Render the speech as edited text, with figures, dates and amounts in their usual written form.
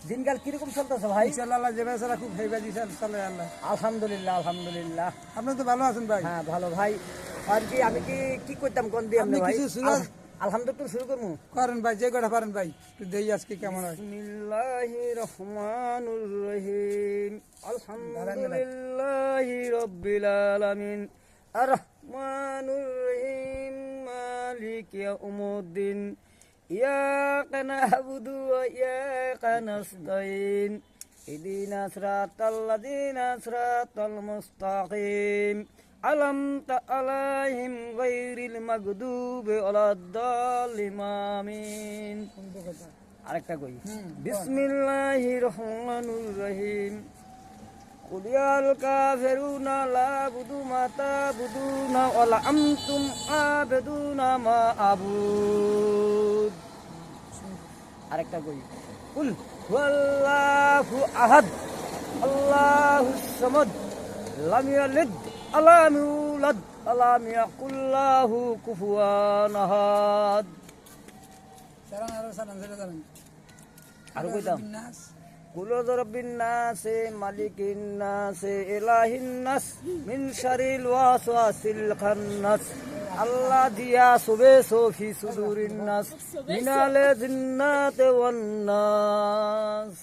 দিনকাল কিরকম চলতেছে ভাই? ইনশাআল্লাহ যেভাবে চলা খুব হেভি চলে আল্লাহ। আলহামদুলিল্লাহ আলহামদুলিল্লাহ। আপনি তো ভালো আছেন ভাই? হ্যাঁ ভালো ভাই। আর কি আমি কি করতাম কোন দিয়ে আপনি ভাই? কিছু সুরাজ আলহামদুলিল্লাহ শুরু করবো। করেন ভাই, যে কটা পারেন ভাই একটু দেই আজকে কেমন হয়। বিসমিল্লাহির রহমানির রহিম। আলহামদুলিল্লাহি রাব্বিল আলামিন। আর রহমানির রহিম মালিকি ইয়াউমিদ্দিন। ইয়াকা না'বুদু ওয়া ইয়াকা নাস্তাইন। ইহদিনাস সিরাতাল লাযিনা সিরাতাল মুস্তাকিম। আলামতা আলাইহিম গায়রিল মাগদুবি আলাদ-দাল্লিন আমিন। আরেকটা কই। বিসমিল্লাহির রহমানির রহিম। কুল ইয়াল কাফিরুনা লা আ'বুদু মা তা'বুদুনা ওয়া লা আনতুম আ'বিদুনা মা আ'বুদ। আরেকটা কই। কুল হুয়াল্লাহু আহাদ আল্লাহুস সামাদ লাম ইয়ালিদ ওয়ালাম ইউলাদ ওয়ালাম ইয়াকুল লাহু কুফুয়ান আহাদ। আরো কইতাম। কুল রাব্বিন নাস মালিকিন নাস ইলাহিন নাস মিন শারিল ওয়াসওয়াসিল খান্নাস আল্লাযী ইয়াসবিসু ফি সুদুরিন নাস মিনাল জিন্নাতি ওয়ান নাস।